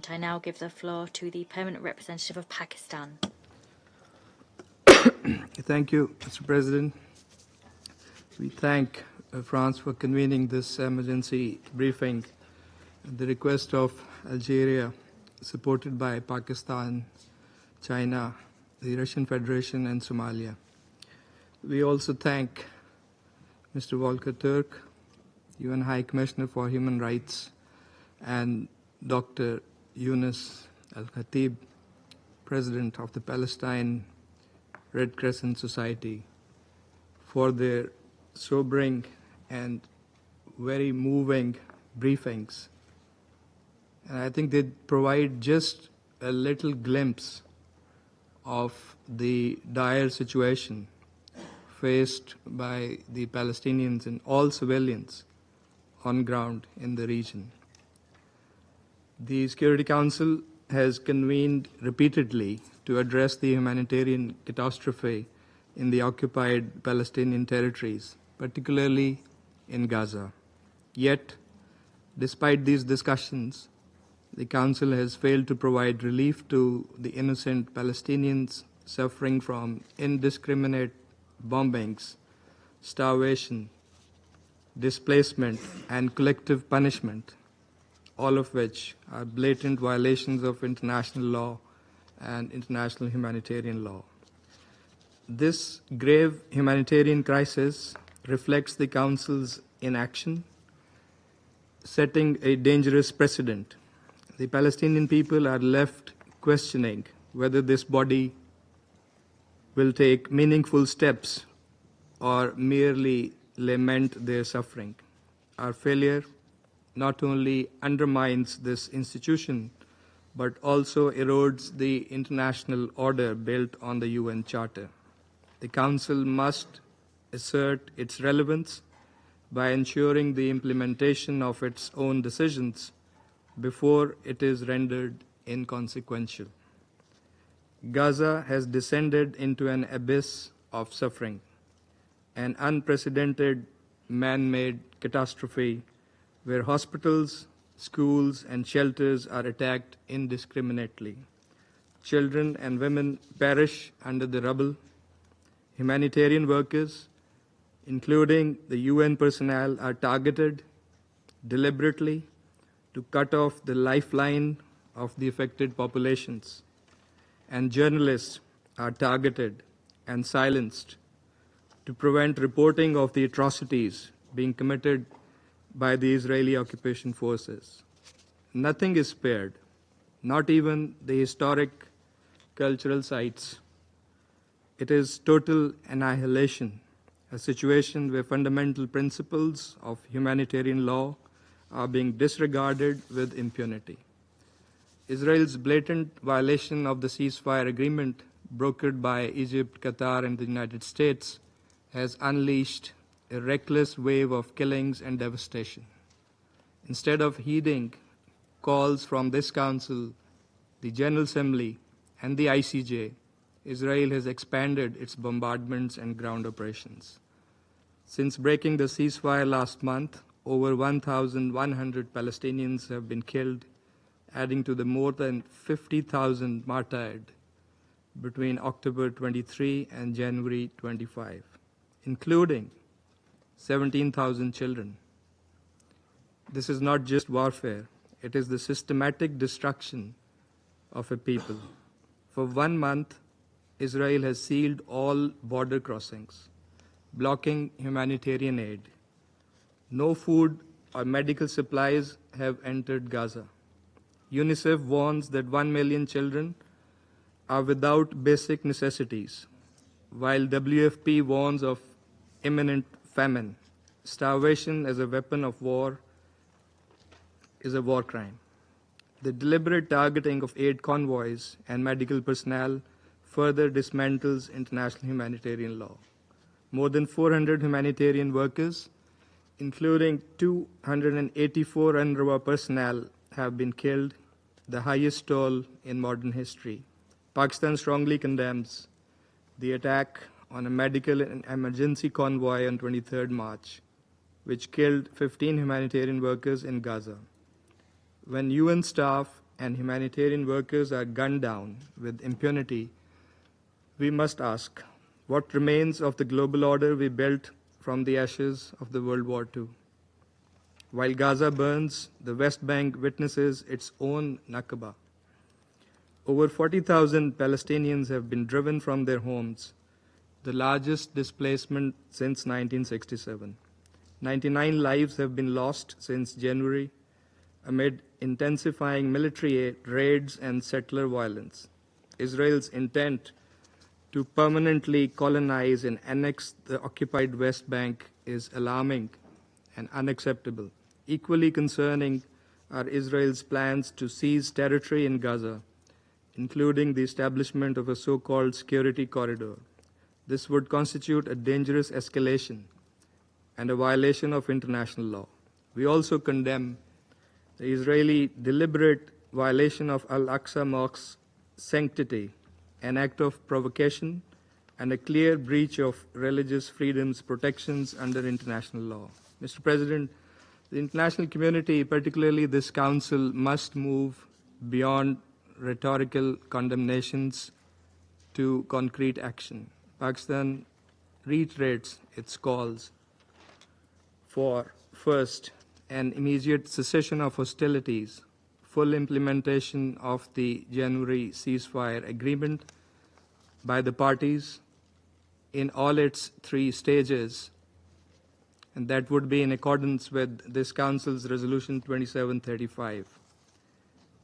I now give the floor to the permanent representative of Pakistan. Thank you, Mr. President. We thank France for convening this emergency briefing at the request of Algeria, supported by Pakistan, China, the Russian Federation, and Somalia. We also thank Mr. Volker Turk, UN High Commissioner for Human Rights, and Dr. Yunus Al-Khatib, President of the Palestine Red Crescent Society, for their sobering and very moving briefings. And I think they provide just a little glimpse of the dire situation faced by the Palestinians and all civilians on ground in the region. The Security Council has convened repeatedly to address the humanitarian catastrophe in the occupied Palestinian territories, particularly in Gaza. Yet, despite these discussions, the Council has failed to provide relief to the innocent Palestinians suffering from indiscriminate bombings, starvation, displacement, and collective punishment, all of which are blatant violations of international law and international humanitarian law. This grave humanitarian crisis reflects the Council's inaction, setting a dangerous precedent. The Palestinian people are left questioning whether this body will take meaningful steps or merely lament their suffering. Our failure not only undermines this institution, but also erodes the international order built on the UN Charter. The Council must assert its relevance by ensuring the implementation of its own decisions before it is rendered inconsequential. Gaza has descended into an abyss of suffering, an unprecedented man-made catastrophe where hospitals, schools, and shelters are attacked indiscriminately. Children and women perish under the rubble. Humanitarian workers, including the UN personnel, are targeted deliberately to cut off the lifeline of the affected populations. And journalists are targeted and silenced to prevent reporting of the atrocities being committed by the Israeli occupation forces. Nothing is spared, not even the historic cultural sites. It is total annihilation, a situation where fundamental principles of humanitarian law are being disregarded with impunity. Israel's blatant violation of the ceasefire agreement brokered by Egypt, Qatar, and the United States has unleashed a reckless wave of killings and devastation. Instead of heeding calls from this Council, the General Assembly, and the ICJ, Israel has expanded its bombardments and ground operations. Since breaking the ceasefire last month, over 1,100 Palestinians have been killed, adding to the more than 50,000 martyred between October 23 and January 25, including 17,000 children. This is not just warfare, it is the systematic destruction of a people. For 1 month, Israel has sealed all border crossings, blocking humanitarian aid. No food or medical supplies have entered Gaza. UNICEF warns that 1 million children are without basic necessities, while WFP warns of imminent famine. Starvation as a weapon of war is a war crime. The deliberate targeting of aid convoys and medical personnel further dismantles international humanitarian law. More than 400 humanitarian workers, including 284 UNRWA personnel, have been killed, the highest toll in modern history. Pakistan strongly condemns the attack on a medical and emergency convoy on 23rd March, which killed 15 humanitarian workers in Gaza. When UN staff and humanitarian workers are gunned down with impunity, we must ask, what remains of the global order we built from the ashes of the World War II? While Gaza burns, the West Bank witnesses its own Nakba. Over 40,000 Palestinians have been driven from their homes, the largest displacement since 1967. 99 lives have been lost since January amid intensifying military raids and settler violence. Israel's intent to permanently colonize and annex the occupied West Bank is alarming and unacceptable. Equally concerning are Israel's plans to seize territory in Gaza, including the establishment of a so-called security corridor. This would constitute a dangerous escalation and a violation of international law. We also condemn the Israeli deliberate violation of Al-Aqsa Mosque's sanctity, an act of provocation and a clear breach of religious freedoms protections under international law. Mr. President, the international community, particularly this Council, must move beyond rhetorical condemnations to concrete action. Pakistan reiterates its calls for, first, an immediate cessation of hostilities, full implementation of the January ceasefire agreement by the parties in all its 3 stages, and that would be in accordance with this Council's Resolution 2735,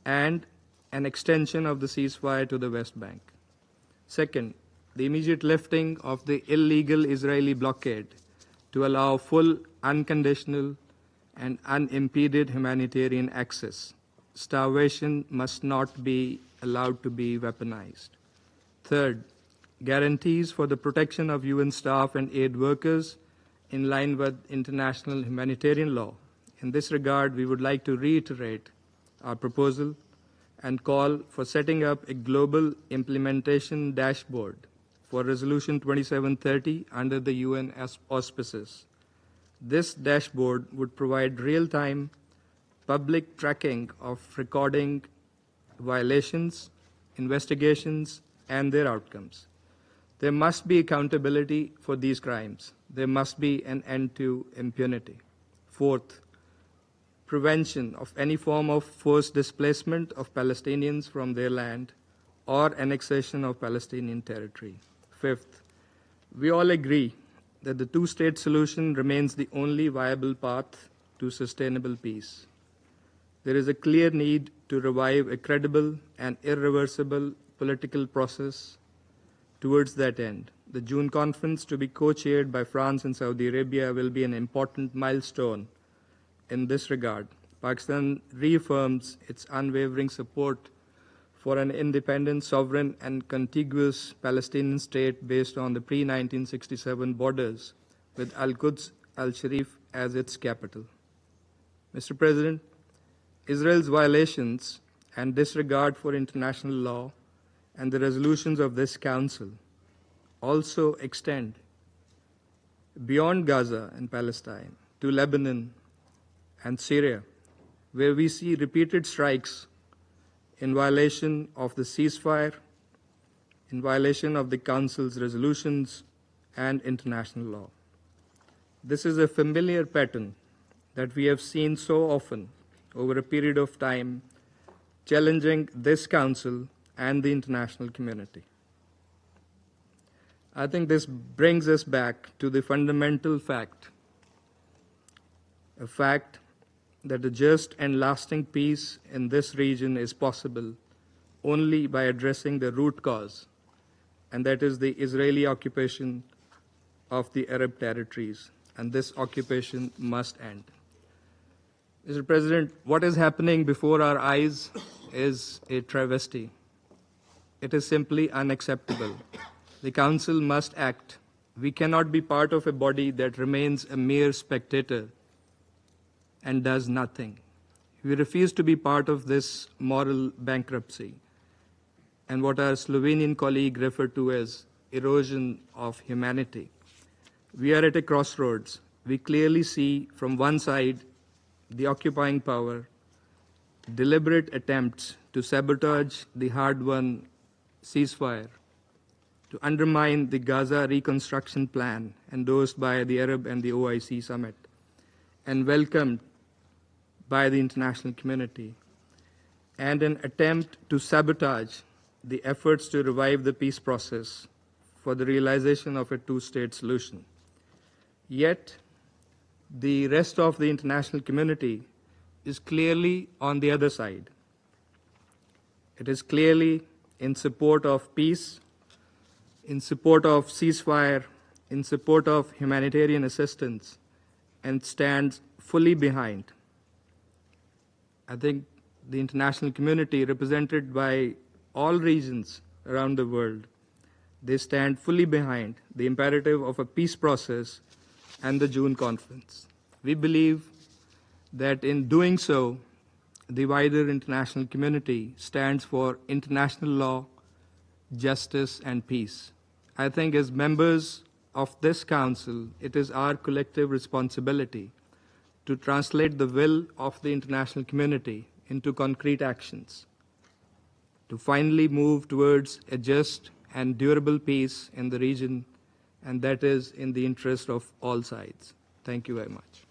and an extension of the ceasefire to the West Bank. Second, the immediate lifting of the illegal Israeli blockade to allow full, unconditional, and unimpeded humanitarian access. Starvation must not be allowed to be weaponized. Third, guarantees for the protection of UN staff and aid workers in line with international humanitarian law. In this regard, we would like to reiterate our proposal and call for setting up a global implementation dashboard for Resolution 2730 under the UN auspices. This dashboard would provide real-time public tracking of recording violations, investigations, and their outcomes. There must be accountability for these crimes. There must be an end to impunity. Fourth, prevention of any form of forced displacement of Palestinians from their land or annexation of Palestinian territory. Fifth, we all agree that the 2-state solution remains the only viable path to sustainable peace. There is a clear need to revive a credible and irreversible political process towards that end. The June conference, to be co-chaired by France and Saudi Arabia, will be an important milestone in this regard. Pakistan reaffirms its unwavering support for an independent, sovereign, and contiguous Palestinian state based on the pre-1967 borders, with Al-Quds al-Sharif as its capital. Mr. President, Israel's violations and disregard for international law and the resolutions of this Council also extend beyond Gaza and Palestine to Lebanon and Syria, where we see repeated strikes in violation of the ceasefire, in violation of the Council's resolutions and international law. This is a familiar pattern that we have seen so often over a period of time, challenging this Council and the international community. I think this brings us back to the fundamental fact, a fact that a just and lasting peace in this region is possible only by addressing the root cause, and that is the Israeli occupation of the Arab territories, and this occupation must end. Mr. President, what is happening before our eyes is a travesty. It is simply unacceptable. The Council must act. We cannot be part of a body that remains a mere spectator and does nothing. We refuse to be part of this moral bankruptcy and what our Slovenian colleague referred to as erosion of humanity. We are at a crossroads. We clearly see from one side the occupying power, deliberate attempts to sabotage the hard-won ceasefire, to undermine the Gaza reconstruction plan endorsed by the Arab and the OIC summit, and welcomed by the international community, and an attempt to sabotage the efforts to revive the peace process for the realization of a two-state solution. Yet, the rest of the international community is clearly on the other side. It is clearly in support of peace, in support of ceasefire, in support of humanitarian assistance, and stands fully behind. I think the international community, represented by all regions around the world, they stand fully behind the imperative of a peace process and the June conference. We believe that in doing so, the wider international community stands for international law, justice, and peace. I think as members of this council, it is our collective responsibility to translate the will of the international community into concrete actions, to finally move towards a just and durable peace in the region, and that is in the interest of all sides. Thank you very much.